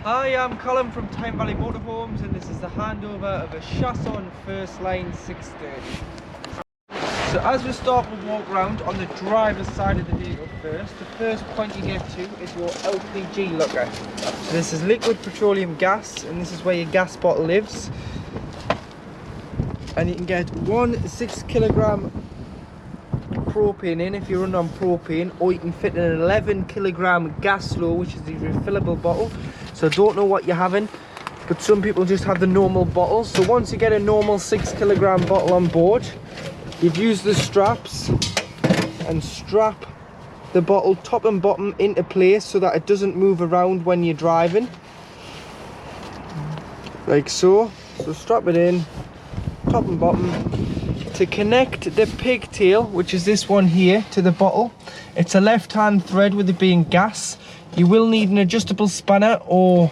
Hi, I'm Colin from Tyne Valley Motorhomes, and this is the handover of a Chausson First Line 630. So as we start with walk around on the driver's side of the vehicle first, the first point you get to is your Lpg Looker. So this is liquid petroleum gas, and this is where your gas bottle lives. And you can get one 6 kilogram propane in if you run on propane, or you can fit an 11 kilogram gas slow, which is the refillable bottle. So I don't know what you're having, but some people just have the normal bottle. So once you get a normal 6 kilogram bottle on board, you'd use the straps and strap the bottle top and bottom into place so that it doesn't move around when you're driving, like so. So strap it in top and bottom. To connect the pigtail, which is this one here, to the bottle, it's a left hand thread with it being gas. You will need an adjustable spanner or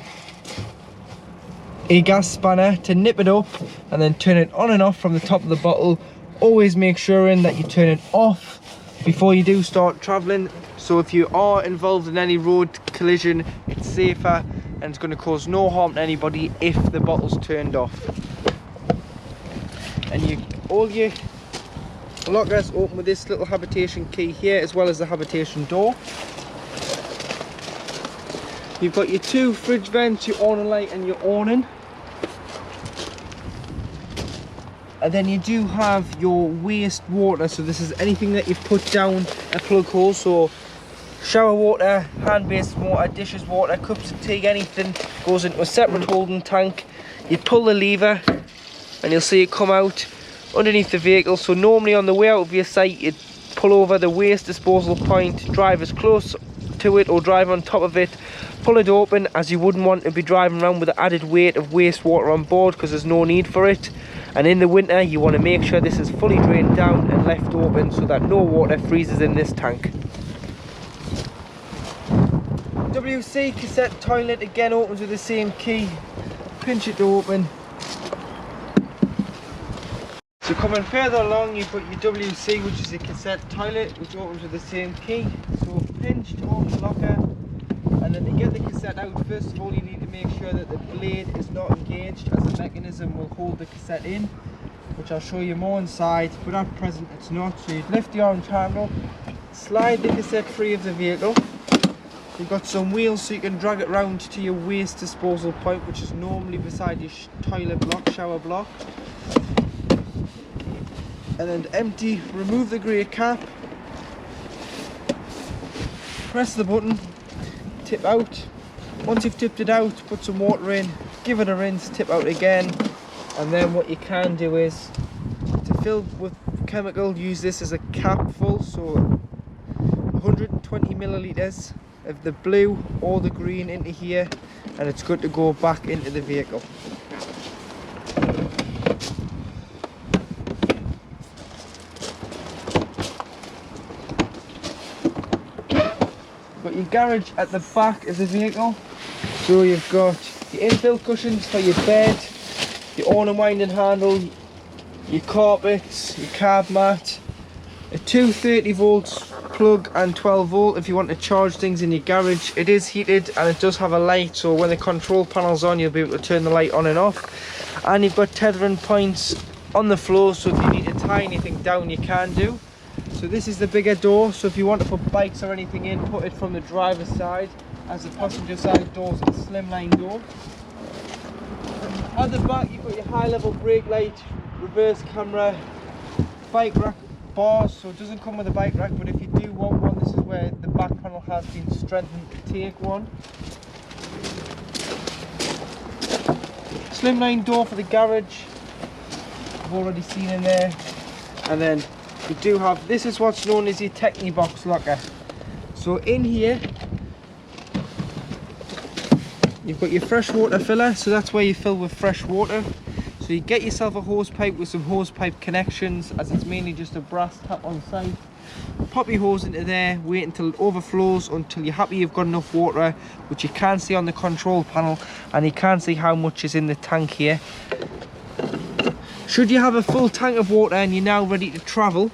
a gas spanner to nip it up and then turn it on and off from the top of the bottle. Always make sure that you turn it off before you do start traveling, so if you are involved in any road collision, it's safer and it's going to cause no harm to anybody if the bottle's turned off. And all your lockers open with this little habitation key here, as well as the habitation door. You've got your two fridge vents, your awning light and your awning. And then you do have your waste water, so this is anything that you put down a plug hole, so shower water, hand-based water, dishes water, cups of tea, anything goes into a separate holding tank. You pull the lever and you'll see it come out underneath the vehicle. So normally on the way out of your site, you'd pull over the waste disposal point, drive as close to it or drive on top of it, pull it open, as you wouldn't want to be driving around with the added weight of wastewater on board, because there's no need for it. And in the winter you want to make sure this is fully drained down and left open so that no water freezes in this tank. WC cassette toilet again opens with the same key. Pinch it to open. So coming further along, you've got your WC, which is a cassette toilet, which opens with the same key. So pinch to open the locker, and then to get the cassette out, first of all you need to make sure that the blade is not engaged, as the mechanism will hold the cassette in, which I'll show you more inside, but at present it's not. So you'd lift the orange handle, slide the cassette free of the vehicle. You've got some wheels so you can drag it round to your waste disposal point, which is normally beside your toilet block, shower block. And then empty, remove the grey cap, press the button, tip out. Once you've tipped it out, put some water in, give it a rinse, tip out again. And then what you can do is, to fill with chemical, use this as a cap full, so 120 millilitres of the blue or the green into here, and it's good to go back into the vehicle. Got your garage at the back of the vehicle, so you've got your infill cushions for your bed, your awning winding handle, your carpets, your carb mat, a 230 volts plug and 12 volt if you want to charge things in your garage. It is heated and it does have a light, so when the control panel's on you'll be able to turn the light on and off. And you've got tethering points on the floor, so if you need to tie anything down you can do. So this is the bigger door, so if you want to put bikes or anything in, put it from the driver's side, as the passenger side door is a slimline door. At the back you've got your high level brake light, reverse camera, bike rack bars, so it doesn't come with a bike rack, but if you do want one, this is where the back panel has been strengthened to take one. Slimline door for the garage, I've already seen in there. And then you do have, this is what's known as your Technibox Locker. So in here you've got your fresh water filler, so that's where you fill with fresh water. So you get yourself a hose pipe with some hose pipe connections, as it's mainly just a brass tap on site. Pop your hose into there, wait until it overflows, until you're happy you've got enough water, which you can see on the control panel, and you can see how much is in the tank here. Should you have a full tank of water and you're now ready to travel,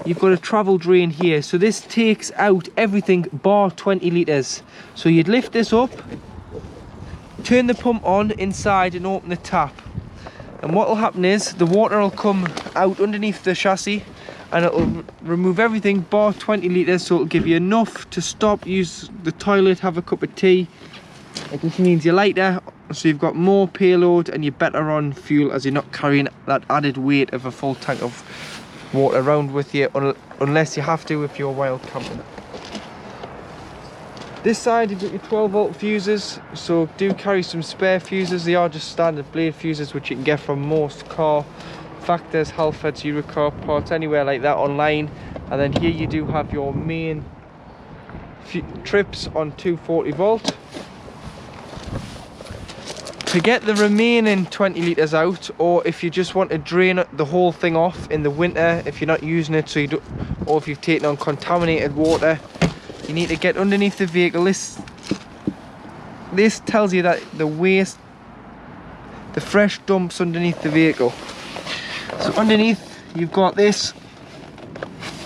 you've got a travel drain here. So this takes out everything bar 20 litres. So you'd lift this up, turn the pump on inside and open the tap. And what will happen is the water will come out underneath the chassis and it'll remove everything bar 20 litres, so it'll give you enough to stop, use the toilet, have a cup of tea. It just means you're lighter, so you've got more payload and you're better on fuel, as you're not carrying that added weight of a full tank of water around with you, unless you have to if you're wild camping. This side you've got your 12 volt fuses, so do carry some spare fuses. They are just standard blade fuses which you can get from most car factors, Halfords, Eurocar parts, anywhere like that online. And then here you do have your main trips on 240 volt. To get the remaining 20 litres out, or if you just want to drain the whole thing off in the winter, if you're not using it, so you do, or if you've taken on contaminated water, you need to get underneath the vehicle. This tells you that the waste, the fresh dumps underneath the vehicle. So underneath you've got this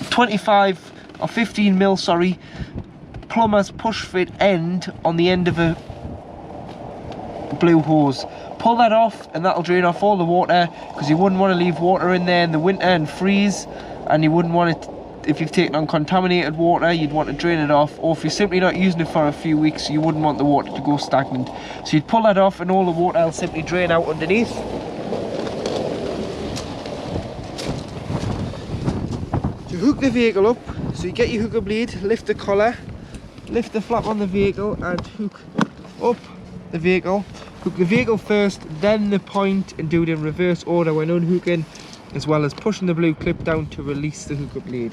25 or 15 mil, sorry, plumber's push fit end on the end of a blue hose. Pull that off and that'll drain off all the water, because you wouldn't want to leave water in there in the winter and freeze, and you wouldn't want it, if you've taken on contaminated water, you'd want to drain it off. Or if you're simply not using it for a few weeks, you wouldn't want the water to go stagnant, so you'd pull that off and all the water will simply drain out underneath. To hook the vehicle up, so you get your hooker bleed, lift the collar, lift the flap on the vehicle and hook up the vehicle. Hook the vehicle first, then the point, and do it in reverse order when unhooking, as well as pushing the blue clip down to release the hooker blade.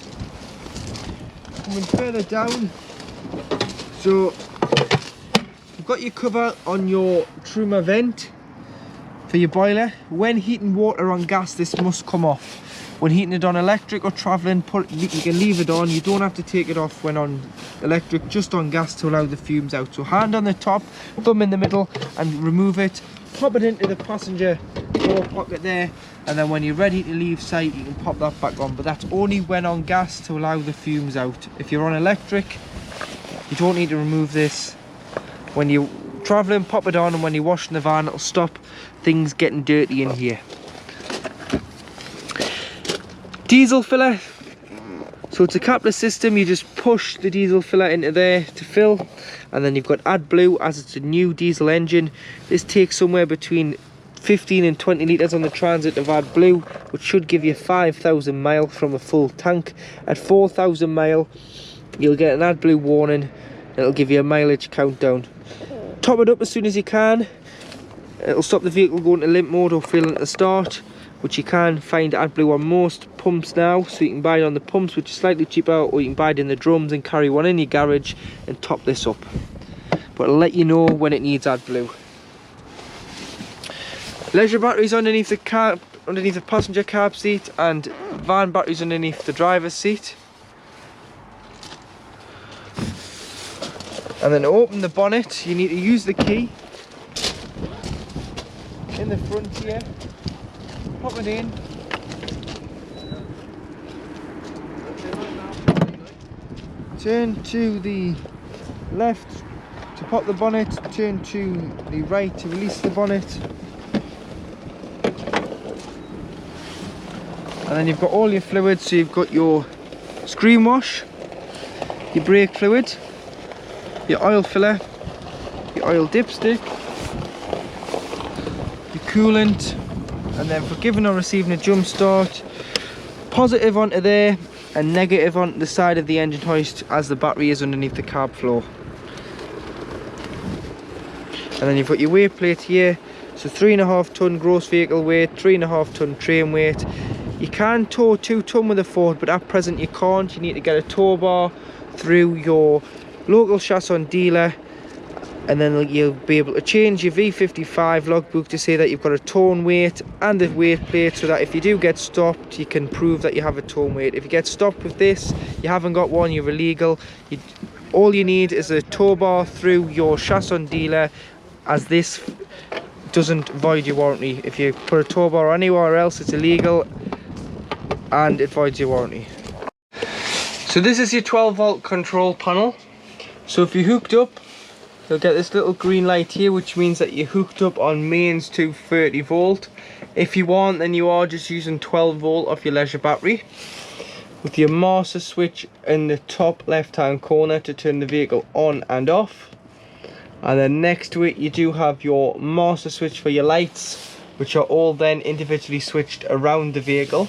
Coming further down, so you've got your cover on your Truma vent for your boiler. When heating water on gas, this must come off. When heating it on electric or travelling, you can leave it on. You don't have to take it off when on electric, just on gas to allow the fumes out. So hand on the top, thumb in the middle and remove it. Pop it into the passenger door pocket there, and then when you're ready to leave site you can pop that back on, but that's only when on gas to allow the fumes out. If you're on electric, you don't need to remove this. When you're travelling, pop it on, and when you're washing the van, it'll stop things getting dirty in here. Diesel filler, so it's a capless system. You just push the diesel filler into there to fill, and then you've got AdBlue, as it's a new diesel engine. This takes somewhere between 15 and 20 litres on the transit of AdBlue, which should give you 5,000 mile from a full tank. At 4,000 mile you'll get an AdBlue warning, it'll give you a mileage countdown. Top it up as soon as you can. It'll stop the vehicle going to limp mode or failing to start, which you can find AdBlue on most pumps now, so you can buy it on the pumps, which is slightly cheaper, or you can buy it in the drums and carry one in your garage and top this up. But I'll let you know when it needs AdBlue. Leisure batteries underneath the cab, underneath the passenger cab seat, and van batteries underneath the driver's seat. And then to open the bonnet, you need to use the key in the front here. Pop it in. Turn to the left to pop the bonnet, turn to the right to release the bonnet. And then you've got all your fluids, so you've got your screen wash, your brake fluid, your oil filler, your oil dipstick, your coolant, and then for giving or receiving a jump start, positive onto there and negative onto the side of the engine hoist, as the battery is underneath the cab floor. And then you've got your weight plate here, so 3.5 ton gross vehicle weight, 3.5 ton train weight. You can tow 2 ton with a Ford, but at present you can't. You need to get a tow bar through your local Chausson dealer, and then you'll be able to change your V55 logbook to say that you've got a towing weight and a weight plate, so that if you do get stopped you can prove that you have a towing weight. If you get stopped with this, you haven't got one, you're illegal. All you need is a tow bar through your Chausson dealer, as this doesn't void your warranty. If you put a tow bar anywhere else, it's illegal and it voids your warranty. So this is your 12 volt control panel. So if you're hooked up, you'll get this little green light here, which means that you're hooked up on mains to 30 volt. If you aren't, then you are just using 12 volt off your leisure battery. With your master switch in the top left hand corner to turn the vehicle on and off. And then next to it you do have your master switch for your lights, which are all then individually switched around the vehicle.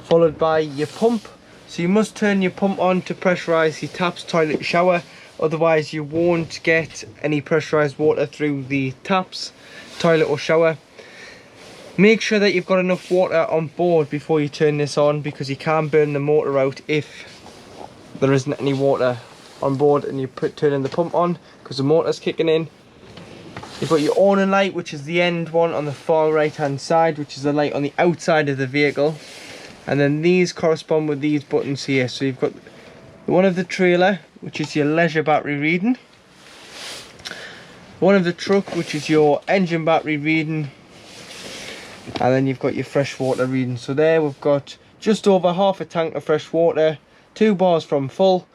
Followed by your pump. So you must turn your pump on to pressurise your taps, toilet, shower. Otherwise you won't get any pressurised water through the taps, toilet or shower. Make sure that you've got enough water on board before you turn this on, because you can burn the motor out if there isn't any water on board and you turning the pump on, because the motor's kicking in. You've got your awning light, which is the end one on the far right hand side, which is the light on the outside of the vehicle. And then these correspond with these buttons here. So you've got one of the trailer, which is your leisure battery reading. One of the truck, which is your engine battery reading. And then you've got your fresh water reading. So there we've got just over half a tank of fresh water, 2 bars from full.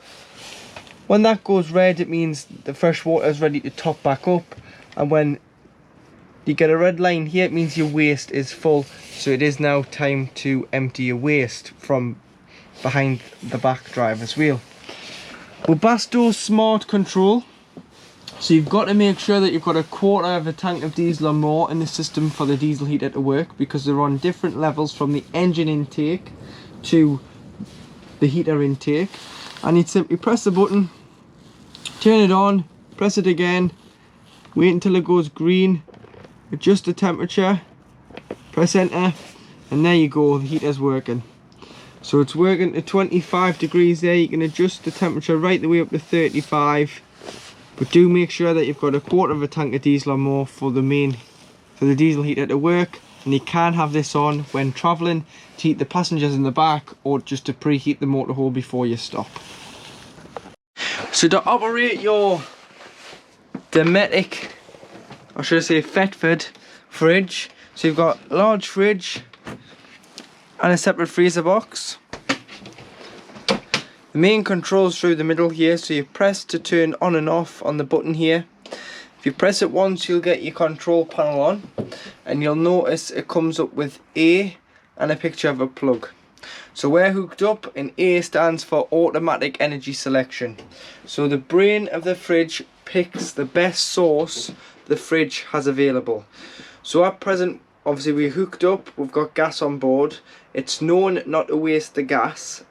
When that goes red, it means the fresh water is ready to top back up. And when you get a red line here, it means your waste is full. So it is now time to empty your waste from behind the back driver's wheel. Webasto Smart Control. So you've got to make sure that you've got a quarter of a tank of diesel or more in the system for the diesel heater to work, because they're on different levels from the engine intake to the heater intake. And you'd simply press the button, turn it on, press it again, wait until it goes green, adjust the temperature, press enter, and there you go, the heater's working. So it's working to 25 degrees there. You can adjust the temperature right the way up to 35. But do make sure that you've got a quarter of a tank of diesel or more for the diesel heater to work. And you can have this on when travelling to heat the passengers in the back, or just to preheat the motorhome before you stop. So to operate your Dometic, or should I say Thetford fridge, so you've got a large fridge and a separate freezer box. The main controls through the middle here, so you press to turn on and off on the button here. If you press it once, you'll get your control panel on, and you'll notice it comes up with A and a picture of a plug. So we're hooked up, and A stands for automatic energy selection. So the brain of the fridge picks the best source the fridge has available. So at present, obviously we're hooked up, we've got gas on board. It's known not to waste the gas,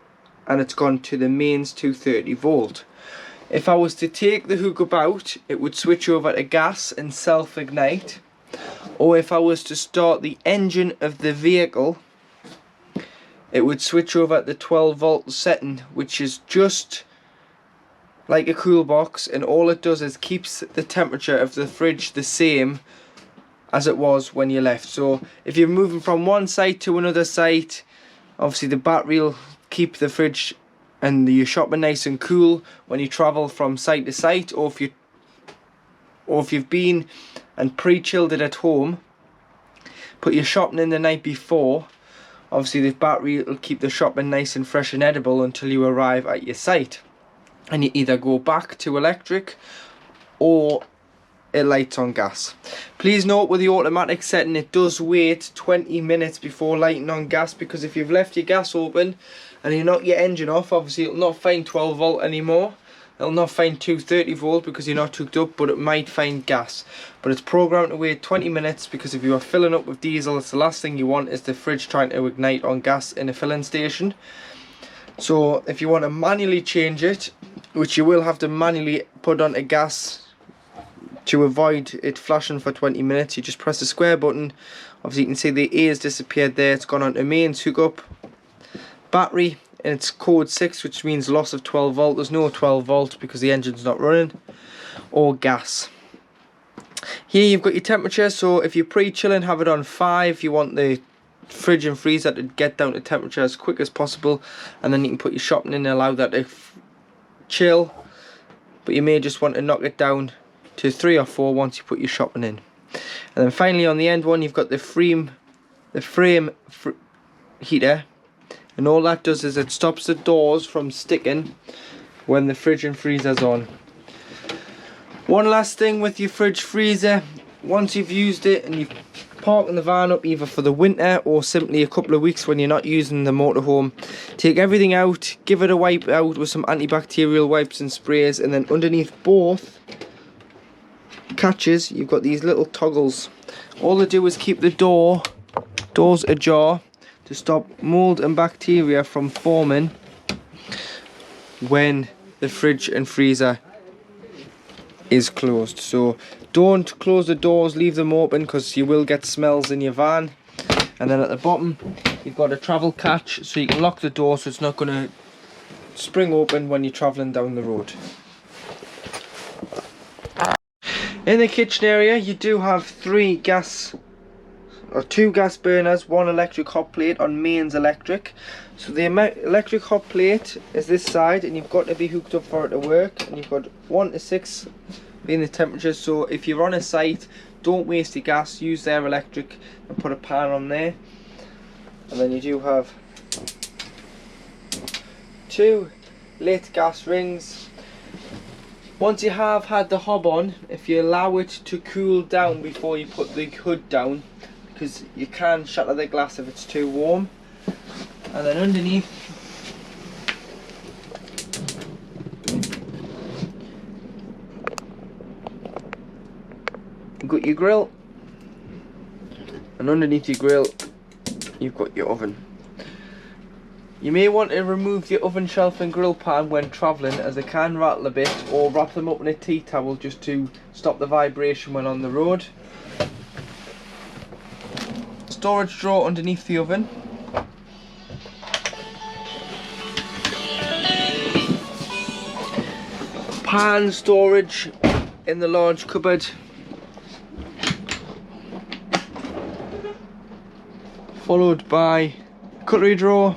and it's gone to the mains 230 volt. If I was to take the hookup out, it would switch over to gas and self-ignite. Or if I was to start the engine of the vehicle, it would switch over at the 12 volt setting, which is just like a cool box, and all it does is keeps the temperature of the fridge the same as it was when you left. So if you're moving from one site to another site, obviously the battery will keep the fridge and your shopping nice and cool when you travel from site to site. Or if you've been and pre-chilled it at home, put your shopping in the night before, obviously the battery will keep the shopping nice and fresh and edible until you arrive at your site, and you either go back to electric or it lights on gas. Please note, with the automatic setting, it does wait 20 minutes before lighting on gas, because if you've left your gas open and you knock your engine off, obviously it'll not find 12 volt anymore. It'll not find 230 volt because you're not hooked up, but it might find gas. But it's programmed to wait 20 minutes, because if you are filling up with diesel, it's the last thing you want is the fridge trying to ignite on gas in a filling station. So if you want to manually change it, which you will have to manually put onto gas to avoid it flashing for 20 minutes, you just press the square button. Obviously you can see the A has disappeared there, it's gone on to mains hookup. Battery, and it's code 6, which means loss of 12 volt. There's no 12 volt because the engine's not running. Or gas. Here you've got your temperature, so if you're pre-chilling, have it on 5. You want the fridge and freezer to get down to temperature as quick as possible, and then you can put your shopping in and allow that to chill. But you may just want to knock it down to 3 or 4 once you put your shopping in. And then finally on the end one, you've got the frame heater, and all that does is it stops the doors from sticking when the fridge and freezer's on. One last thing with your fridge freezer, once you've used it and you've parking the van up either for the winter or simply a couple of weeks when you're not using the motorhome, take everything out, give it a wipe out with some antibacterial wipes and sprays, and then underneath both catches you've got these little toggles. All they do is keep the doors ajar to stop mold and bacteria from forming when the fridge and freezer is closed. So don't close the doors, leave them open, because you will get smells in your van. And then at the bottom you've got a travel catch, so you can lock the door so it's not going to spring open when you're travelling down the road. In the kitchen area you do have two gas burners, one electric hot plate on mains electric. So the electric hot plate is this side and you've got to be hooked up for it to work, and you've got 1 to 6 being the temperature. So if you're on a site, don't waste your gas, use their electric and put a pan on there. And then you do have 2 lit gas rings. Once you have had the hob on, if you allow it to cool down before you put the hood down, because you can shatter the glass if it's too warm. And then underneath you've got your grill, and underneath your grill you've got your oven. You may want to remove your oven shelf and grill pan when travelling, as they can rattle a bit, or wrap them up in a tea towel just to stop the vibration when on the road. Storage drawer underneath the oven. Pan storage in the large cupboard. Followed by cutlery drawer.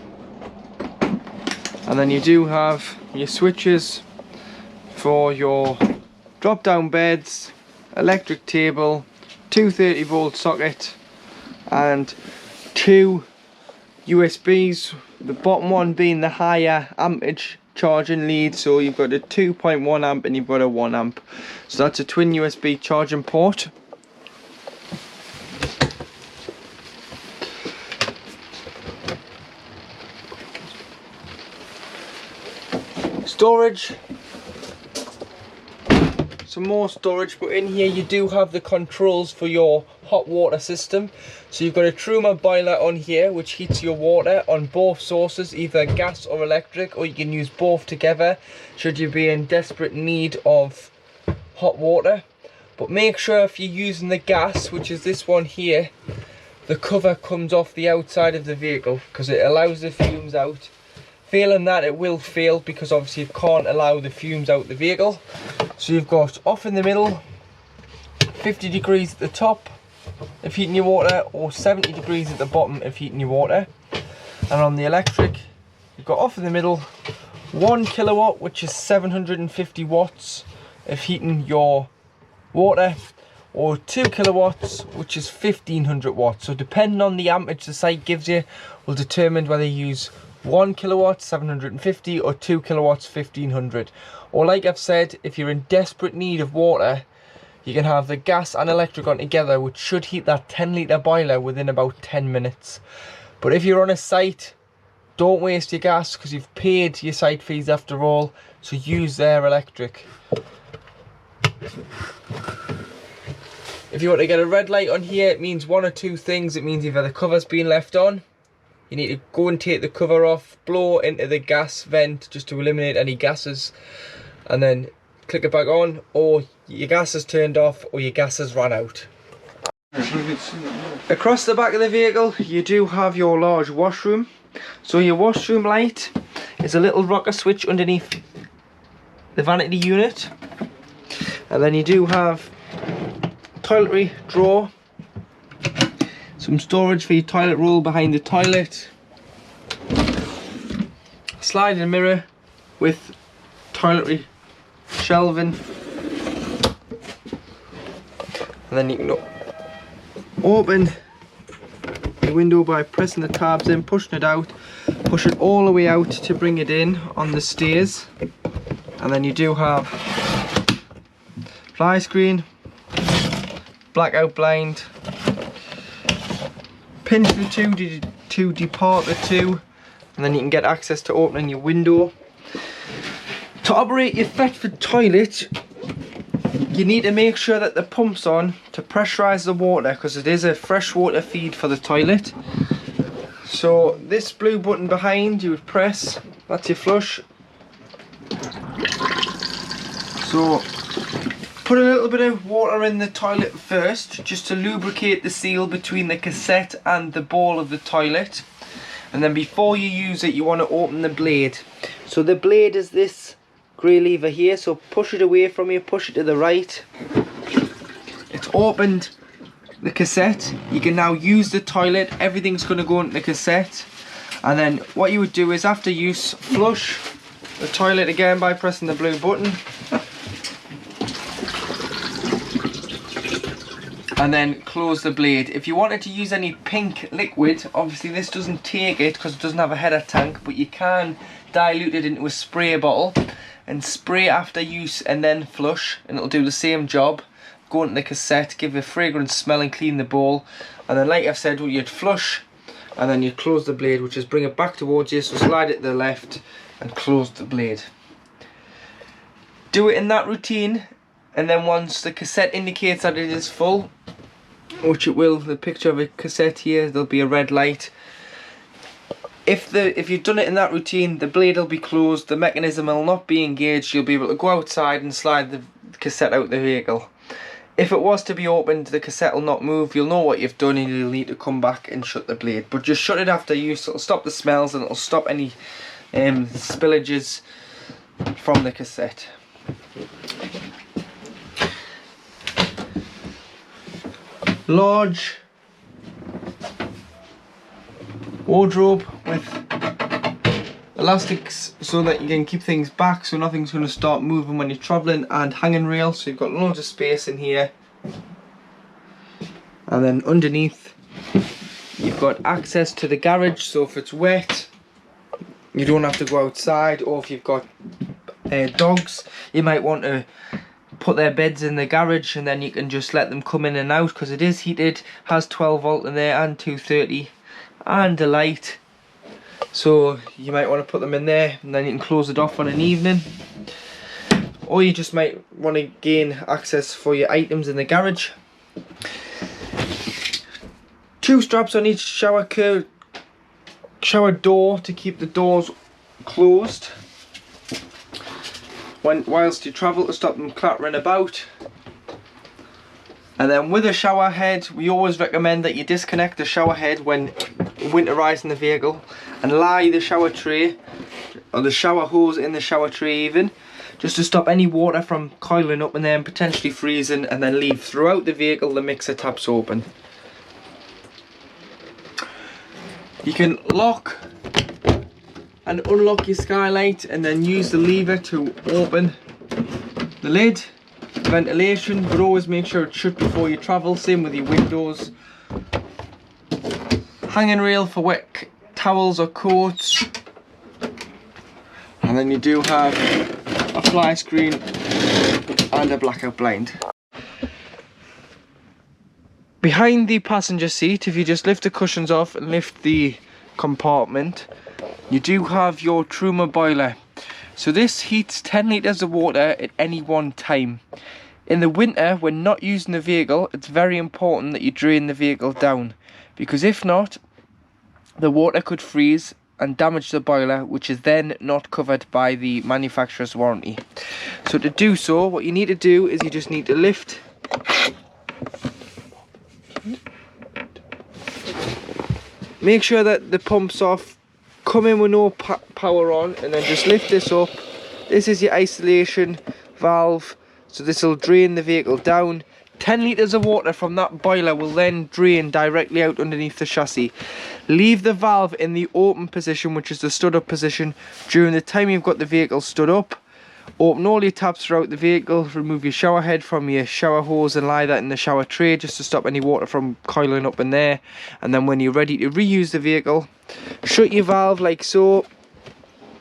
And then you do have your switches for your drop down beds, electric table, 230 volt socket, and 2 USBs, the bottom one being the higher ampage charging lead. So you've got a 2.1 amp and you've got a 1 amp, so that's a twin USB charging port. Storage, some more storage, but in here you do have the controls for your hot water system. So you've got a Truma boiler on here which heats your water on both sources, either gas or electric, or you can use both together should you be in desperate need of hot water. But make sure if you're using the gas, which is this one here, the cover comes off the outside of the vehicle, because it allows the fumes out. Failing that, it will fail, because obviously it can't allow the fumes out the vehicle. So you've got off in the middle, 50 degrees at the top if heating your water, or 70 degrees at the bottom if heating your water. And on the electric, you've got off in the middle, 1 kilowatt, which is 750 watts if heating your water, or 2 kilowatts, which is 1500 watts. So depending on the amperage the site gives you will determine whether you use 1 kilowatt 750 or 2 kilowatts 1500. Or like I've said, if you're in desperate need of water, you can have the gas and electric on together, which should heat that 10 litre boiler within about 10 minutes. But if you're on a site, don't waste your gas, because you've paid your site fees after all, so use their electric. If you want to get a red light on here, it means one or two things. It means either the cover's been left on, you need to go and take the cover off, blow into the gas vent just to eliminate any gases, and then click it back on, or your gas is turned off, or your gas has run out. Across the back of the vehicle you do have your large washroom. So your washroom light is a little rocker switch underneath the vanity unit, and then you do have toiletry drawer, some storage for your toilet roll behind the toilet, sliding mirror with toiletry shelving, and then you can open the window by pressing the tabs in, pushing it out, push it all the way out to bring it in on the stairs. And then you do have fly screen, blackout blind, pinch the two to depart the two, and then you can get access to opening your window. To operate your Thetford toilet, you need to make sure that the pump's on to pressurise the water, because it is a freshwater feed for the toilet. So this blue button behind you would press, that's your flush. So put a little bit of water in the toilet first, just to lubricate the seal between the cassette and the bowl of the toilet. And then before you use it, you want to open the blade. So the blade is this grey lever here, so push it away from you, push it to the right. It's opened the cassette. You can now use the toilet, everything's going to go into the cassette. And then what you would do is, after use, flush the toilet again by pressing the blue button. And then close the blade. If you wanted to use any pink liquid, obviously this doesn't take it because it doesn't have a header tank, but you can dilute it into a spray bottle and spray after use and then flush, and it'll do the same job. Go into the cassette, give a fragrant smell and clean the bowl. And then, like I've said, you'd flush and then you'd close the blade, which is bring it back towards you, so slide it to the left and close the blade. Do it in that routine, and then once the cassette indicates that it is full, which it will, the picture of a cassette here, there'll be a red light. If you've done it in that routine, the blade will be closed, the mechanism will not be engaged, you'll be able to go outside and slide the cassette out the vehicle. If it was to be opened, the cassette will not move, you'll know what you've done and you'll need to come back and shut the blade. But just shut it after use, it'll stop the smells and it'll stop any spillages from the cassette. Large wardrobe with elastics so that you can keep things back so nothing's going to start moving when you're travelling, and hanging rail, so you've got loads of space in here. And then underneath you've got access to the garage, so if it's wet you don't have to go outside, or if you've got dogs, you might want to put their beds in the garage and then you can just let them come in and out, because it is heated, has 12 volt in there and 230 and a light, so you might want to put them in there and then you can close it off on an evening. Or you just might want to gain access for your items in the garage. 2 straps on each shower door to keep the doors closed whilst you travel, to stop them clattering about. And then with a shower head, we always recommend that you disconnect the shower head when winterizing the vehicle and lie the shower tray or the shower hose in the shower tray even, just to stop any water from coiling up and then potentially freezing, and then leave throughout the vehicle the mixer taps open. You can lock and unlock your skylight and then use the lever to open the lid. Ventilation, but always make sure it's shut before you travel, same with your windows. Hanging rail for wet towels or coats, and then you do have a fly screen and a blackout blind. Behind the passenger seat, if you just lift the cushions off and lift the compartment, you do have your Truma boiler. So this heats 10 litres of water at any one time. In the winter, when not using the vehicle, it's very important that you drain the vehicle down, because if not, the water could freeze and damage the boiler, which is then not covered by the manufacturer's warranty. So to do so, what you need to do is you just need to lift make sure that the pump's off, come in with no power on, and then just lift this up. This is your isolation valve, so this will drain the vehicle down. 10 litres of water from that boiler will then drain directly out underneath the chassis. Leave the valve in the open position, which is the stood up position, during the time you've got the vehicle stood up. Open all your taps throughout the vehicle, remove your shower head from your shower hose and lie that in the shower tray just to stop any water from coiling up in there. And then when you're ready to reuse the vehicle, shut your valve like so,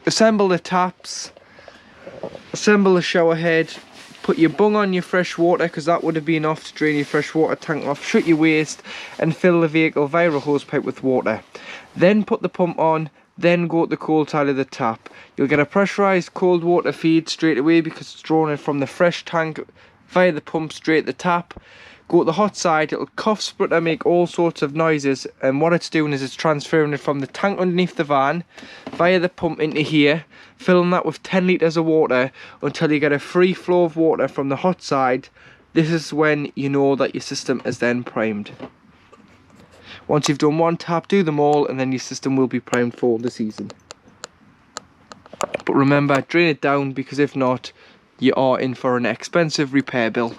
assemble the taps, assemble the shower head, Put your bung on your fresh water, because that would have been off to drain your fresh water tank off. Shut your waste and fill the vehicle via a hose pipe with water. Then put the pump on, then go to the cold side of the tap. You'll get a pressurised cold water feed straight away because it's drawn in from the fresh tank via the pump straight to the tap. Go to the hot side, it'll cough, splutter, make all sorts of noises, and what it's doing is it's transferring it from the tank underneath the van via the pump into here, filling that with 10 litres of water until you get a free flow of water from the hot side. This is when you know that your system is then primed. Once you've done one tap, do them all, and then your system will be primed for the season. But remember, drain it down, because if not, you are in for an expensive repair bill.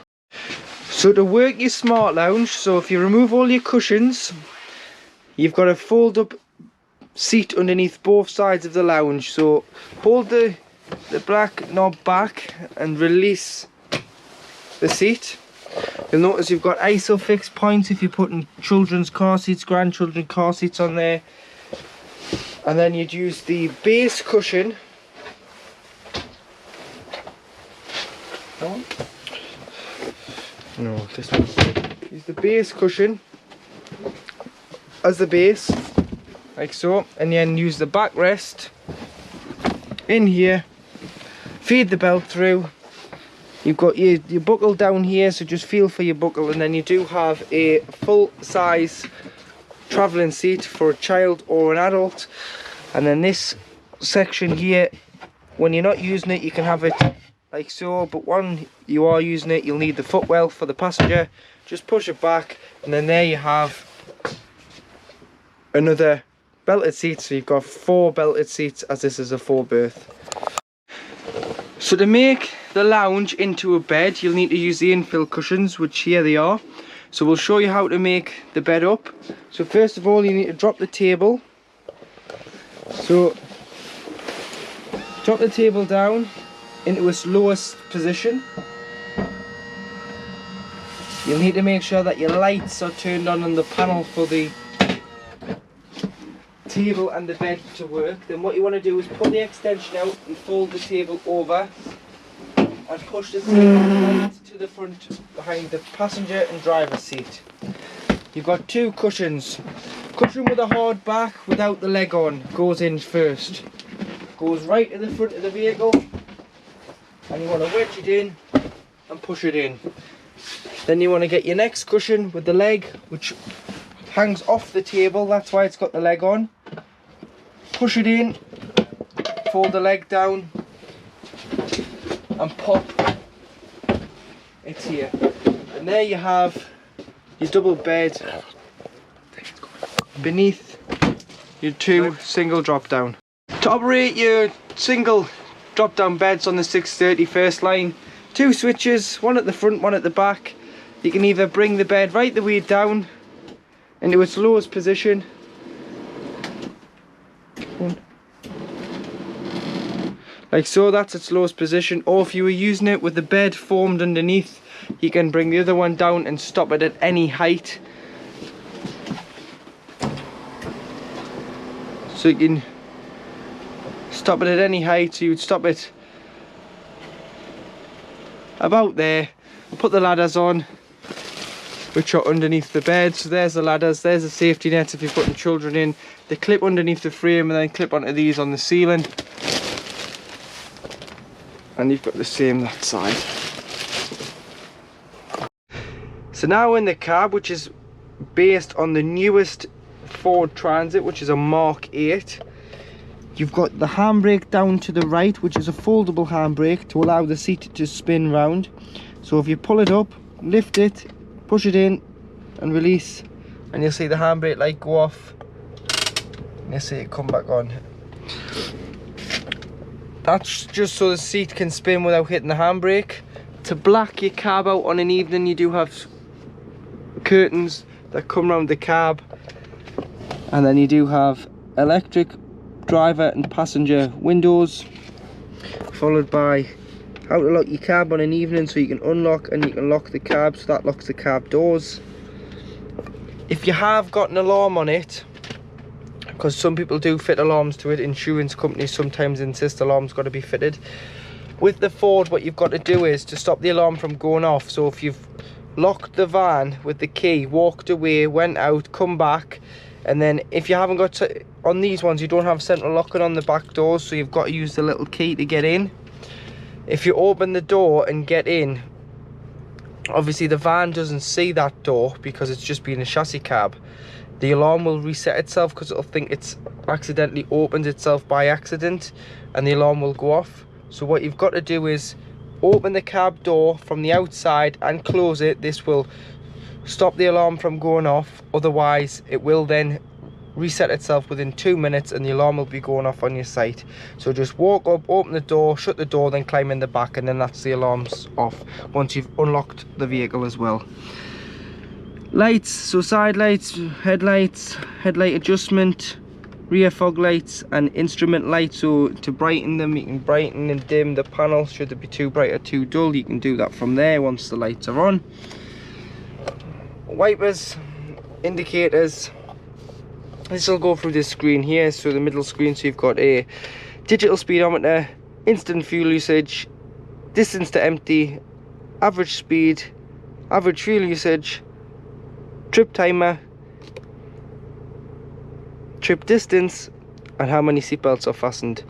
So to work your smart lounge, so if you remove all your cushions, you've got a fold up seat underneath both sides of the lounge. So hold the black knob back and release the seat. You'll notice you've got ISOFIX points if you're putting children's car seats, grandchildren car seats on there. And then you'd use the base cushion. No, this one. Use the base cushion as the base, like so, and then use the backrest in here. Feed the belt through. You've got your buckle down here, so just feel for your buckle, and then you do have a full-size travelling seat for a child or an adult. And then this section here, when you're not using it, you can have it like so, but when you are using it, you'll need the footwell for the passenger. Just push it back, and then there you have another belted seat. So you've got 4 belted seats, as this is a 4-berth. So to make the lounge into a bed, you'll need to use the Infill Cushions, which here they are. So we'll show you how to make the bed up. So first of all, you need to drop the table. So drop the table down into its lowest position. You'll need to make sure that your lights are turned on the panel for the table and the bed to work. Then what you want to do is pull the extension out and fold the table over and push the table right to the front behind the passenger and driver's seat. You've got 2 cushions. Cushion with a hard back without the leg on goes in first. Goes right to the front of the vehicle, and you want to wedge it in and push it in. Then you want to get your next cushion with the leg, which hangs off the table, that's why it's got the leg on. Push it in, fold the leg down and pop it here. And there you have your double bed beneath your 2 single drop down. To operate your single drop down beds on the 630 first line, 2 switches, one at the front, one at the back. You can either bring the bed right the way down into its lowest position, like so, that's its lowest position, or if you were using it with the bed formed underneath, you can bring the other one down and stop it at any height. So you can stop it at any height, so you would stop it about there. We'll put the ladders on, which are underneath the bed. So there's the ladders, there's the safety nets if you're putting children in. They clip underneath the frame and then clip onto these on the ceiling. And you've got the same that side. So now in the cab, which is based on the newest Ford Transit, which is a Mark 8, you've got the handbrake down to the right, which is a foldable handbrake to allow the seat to spin round. So if you pull it up, lift it, push it in and release, and you'll see the handbrake light go off and you'll see it come back on. That's just so the seat can spin without hitting the handbrake. To black your cab out on an evening, you do have curtains that come around the cab, and then you do have electric driver and passenger windows, followed by how to lock your cab on an evening, so you can unlock and you can lock the cab, so that locks the cab doors. If you have got an alarm on it, because some people do fit alarms to it, insurance companies sometimes insist alarms got to be fitted. With the Ford, what you've got to do is to stop the alarm from going off. So if you've locked the van with the key, walked away, went out, come back, and then if you haven't got to, on these ones you don't have central locking on the back doors, so you've got to use the little key to get in. If you open the door and get in, obviously the van doesn't see that door because it's just been a chassis cab. The alarm will reset itself because it'll think it's accidentally opened itself by accident, and the alarm will go off. So what you've got to do is open the cab door from the outside and close it. This will stop the alarm from going off, otherwise it will then reset itself within 2 minutes and the alarm will be going off on your site. So just walk up, open the door, shut the door, then climb in the back, and then that's the alarms off once you've unlocked the vehicle as well. Lights, so side lights, headlights, headlight adjustment, rear fog lights and instrument lights. So to brighten them, you can brighten and dim the panel. Should they be too bright or too dull, you can do that from there once the lights are on. Wipers, indicators, this will go through this screen here, so the middle screen. So you've got a digital speedometer, instant fuel usage, distance to empty, average speed, average fuel usage, trip timer, trip distance, and how many seatbelts are fastened.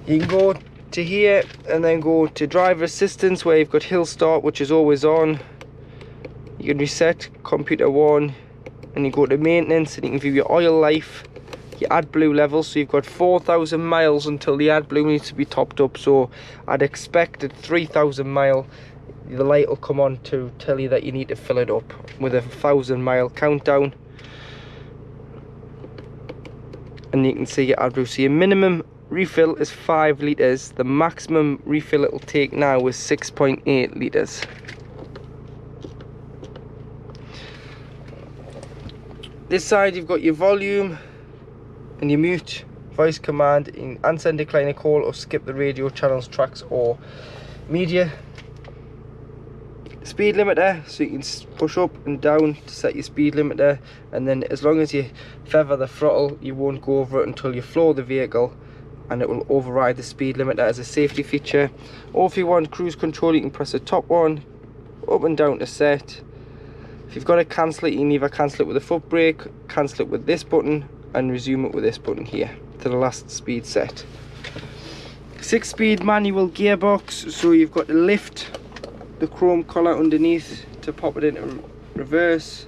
You can go to here and then go to driver assistance, where you've got hill start, which is always on. You can reset computer 1, and you go to maintenance, and you can view your oil life, your AdBlue levels. So you've got 4,000 miles until the AdBlue needs to be topped up. So I'd expect at 3,000 mile the light will come on to tell you that you need to fill it up with a 1,000-mile countdown. And you can see your AdBlue. So your minimum refill is 5 litres. The maximum refill it will take now is 6.8 litres. This side you've got your volume and your mute, voice command. You can answer and decline a call or skip the radio channels, tracks or media. Speed limiter, so you can push up and down to set your speed limiter, and then as long as you feather the throttle you won't go over it until you floor the vehicle, and it will override the speed limiter as a safety feature. Or if you want cruise control, you can press the top one, up and down to set. If you've got to cancel it, you can either cancel it with a foot brake, cancel it with this button, and resume it with this button here to the last speed set. 6-speed manual gearbox, so you've got to lift the chrome collar underneath to pop it into reverse,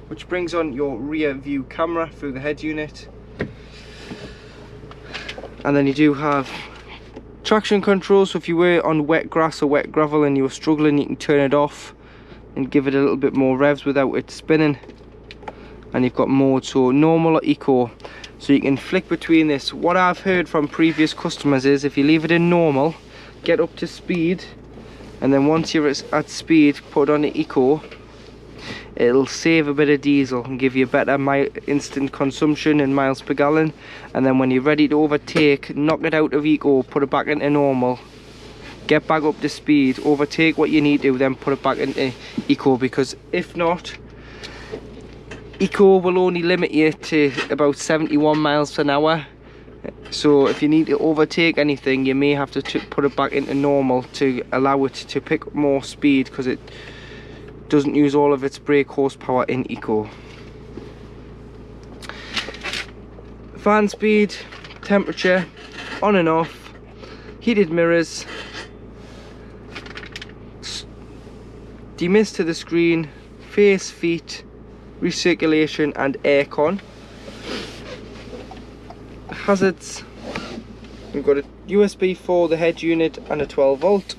which brings on your rear view camera through the head unit. And then you do have traction control, so if you were on wet grass or wet gravel and you were struggling, you can turn it off and give it a little bit more revs without it spinning. And you've got mode, so normal or eco, so you can flick between this. What I've heard from previous customers is if you leave it in normal, get up to speed, and then once you're at speed, put on the eco, it'll save a bit of diesel and give you better instant consumption in miles per gallon. And then when you're ready to overtake, knock it out of eco, put it back into normal, get back up to speed, overtake what you need to, then put it back into eco, because if not, eco will only limit you to about 71 miles an hour. So if you need to overtake anything, you may have to put it back into normal to allow it to pick up more speed, because it doesn't use all of its brake horsepower in eco. Fan speed, temperature, on and off, heated mirrors, demist to the screen, face, feet, recirculation and aircon. Hazards, we've got a USB for the head unit and a 12 volt.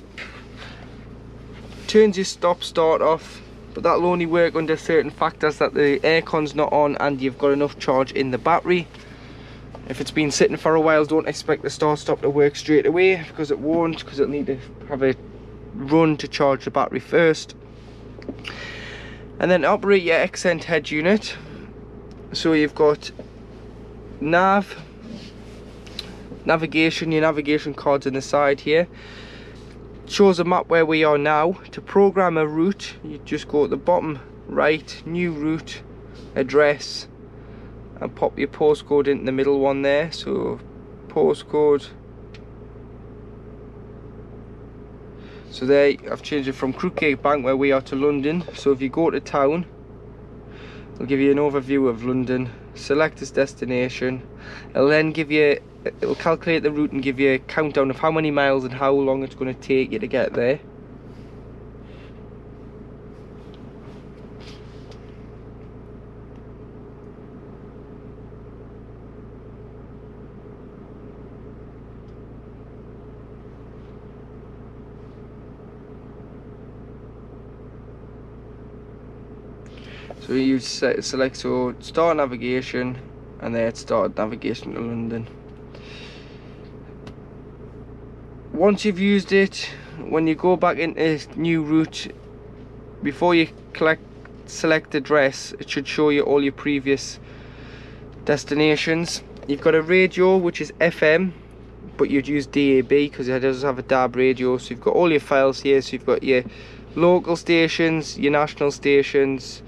Turns your stop start off, but that'll only work under certain factors, that the aircon's not on and you've got enough charge in the battery. If it's been sitting for a while, don't expect the start stop to work straight away, because it won't, because it'll need to have a run to charge the battery first. And then operate your accent head unit, so you've got navigation, your navigation cards on the side here. Shows a map where we are now. To program a route, you just go at the bottom right, new route, address, and pop your postcode into the middle one there. So postcode So there, I've changed it from Crookgate Bank where we are to London. So if you go to town, it'll give you an overview of London. Select this destination. It'll then give you, it'll calculate the route and give you a countdown of how many miles and how long it's going to take you to get there. So you select, so start navigation, and there it started navigation to London. Once you've used it, when you go back into new route, before you select address, it should show you all your previous destinations. You've got a radio which is FM, but you'd use DAB because it does have a DAB radio. So you've got all your files here. So you've got your local stations, your national stations,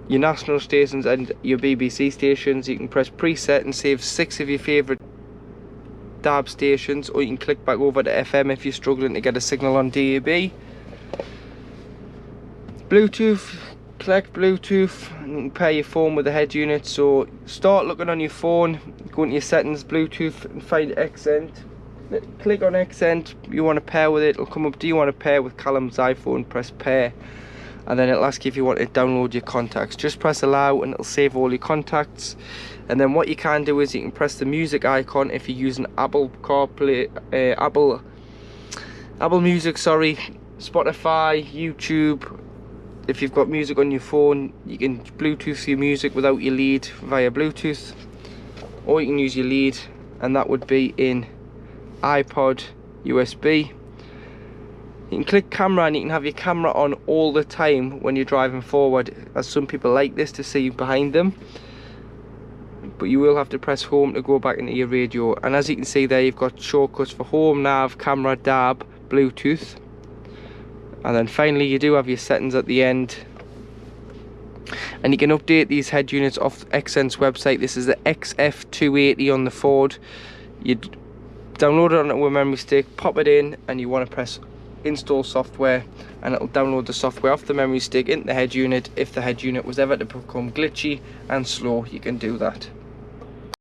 your national stations and your BBC stations. You can press preset and save 6 of your favourite DAB stations, or you can click back over to FM if you're struggling to get a signal on DAB. Bluetooth, select Bluetooth, and you can pair your phone with the head unit. So start looking on your phone, go into your settings, Bluetooth, and find accent. Click on accent, you want to pair with it, it'll come up, do you want to pair with Callum's iPhone, press pair. And then it'll ask you if you want to download your contacts. Just press allow and it'll save all your contacts. And then what you can do is you can press the music icon if you're using Apple CarPlay, Apple Music, sorry, Spotify, YouTube. If you've got music on your phone, you can Bluetooth your music without your lead via Bluetooth, or you can use your lead, and that would be in iPod USB. You can click camera and you can have your camera on all the time when you're driving forward, as some people like this to see behind them. But you will have to press home to go back into your radio. And as you can see there, you've got shortcuts for home, nav, camera, DAB, Bluetooth. And then finally you do have your settings at the end. And you can update these head units off Accent's website. This is the XF280 on the Ford. You download it onto a memory stick, pop it in, and you want to press install software, and it'll download the software off the memory stick into the head unit. If the head unit was ever to become glitchy and slow, you can do that.